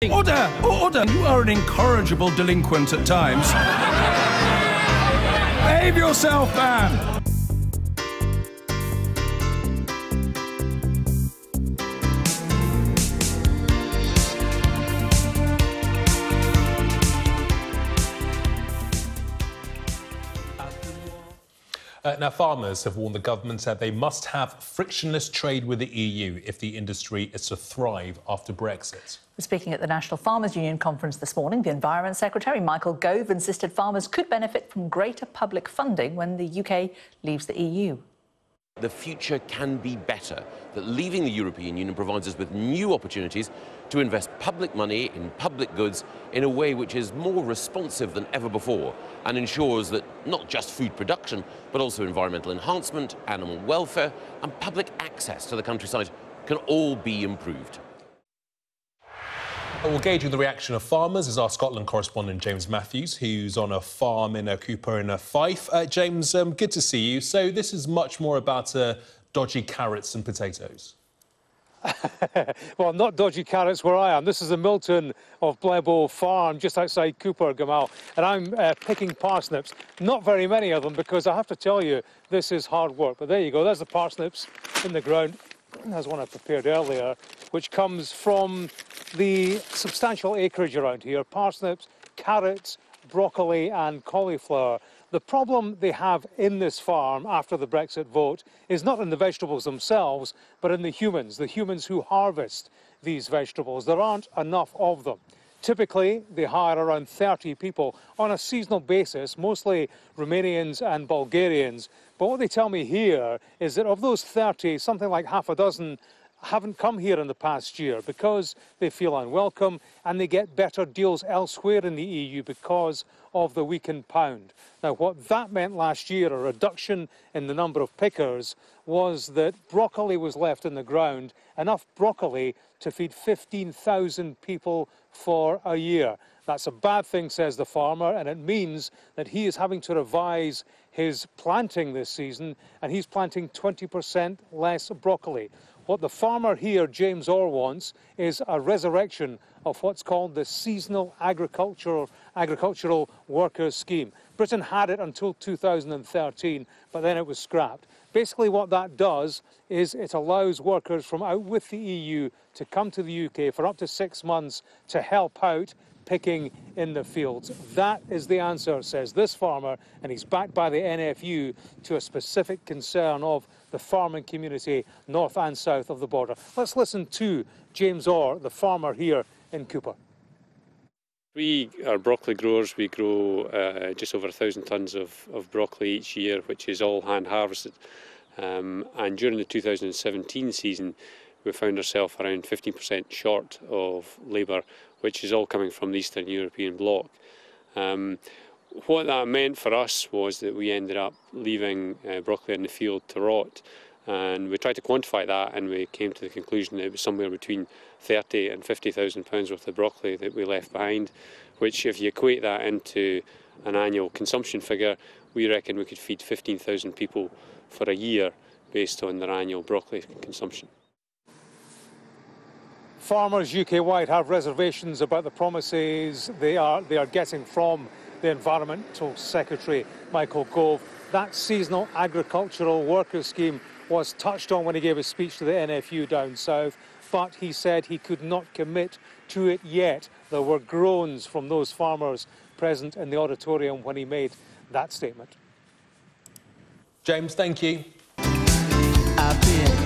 Order! Order! You are an incorrigible delinquent at times. Behave yourself, man! Now, farmers have warned the government that they must have frictionless trade with the EU if the industry is to thrive after Brexit. Speaking at the National Farmers Union conference this morning, the Environment Secretary, Michael Gove, insisted farmers could benefit from greater public funding when the UK leaves the EU. The future can be better, that leaving the European Union provides us with new opportunities to invest public money in public goods in a way which is more responsive than ever before and ensures that not just food production, but also environmental enhancement, animal welfare and public access to the countryside can all be improved. Well, gauging the reaction of farmers is our Scotland correspondent James Matthews, who's on a farm in Cooper in Fife. James, good to see you. So this is much more about dodgy carrots and potatoes. Well, not dodgy carrots where I am. This is the Milton of Blebo Farm, just outside Cooper, Gamal. And I'm picking parsnips. Not very many of them, because I have to tell you, this is hard work. But there you go, there's the parsnips in the ground. There's one I prepared earlier, which comes from the substantial acreage around here. Parsnips, carrots, broccoli and cauliflower. The problem they have in this farm after the Brexit vote is not in the vegetables themselves, but in the humans who harvest these vegetables. There aren't enough of them. Typically, they hire around 30 people on a seasonal basis, mostly Romanians and Bulgarians. But what they tell me here is that of those 30, something like half a dozen haven't come here in the past year because they feel unwelcome and they get better deals elsewhere in the EU because of the weakened pound. Now, what that meant last year, a reduction in the number of pickers, was that broccoli was left in the ground, enough broccoli to feed 15,000 people for a year. That's a bad thing, says the farmer, and it means that he is having to revise his planting this season, and he's planting 20% less broccoli. What the farmer here, James Orr, wants is a resurrection of what's called the Seasonal Agricultural Workers Scheme. Britain had it until 2013, but then it was scrapped. Basically what that does is it allows workers from out with the EU to come to the UK for up to 6 months to help out picking in the fields. That is the answer, says this farmer, and he's backed by the NFU, to a specific concern of the farming community north and south of the border. Let's listen to James Orr, the farmer here in Cooper. We are broccoli growers. We grow just over 1,000 tonnes of broccoli each year, which is all hand harvested. And during the 2017 season, we found ourselves around 15% short of labour, which is all coming from the Eastern European bloc. What that meant for us was that we ended up leaving broccoli in the field to rot, and we tried to quantify that, and we came to the conclusion that it was somewhere between 30 and 50,000 pounds worth of broccoli that we left behind, which, if you equate that into an annual consumption figure, we reckon we could feed 15,000 people for a year based on their annual broccoli consumption. Farmers UK-wide have reservations about the promises they are getting from the Environmental Secretary, Michael Gove. That Seasonal Agricultural Workers Scheme was touched on when he gave a speech to the NFU down south, but he said he could not commit to it yet. There were groans from those farmers present in the auditorium when he made that statement. James, thank you. I've been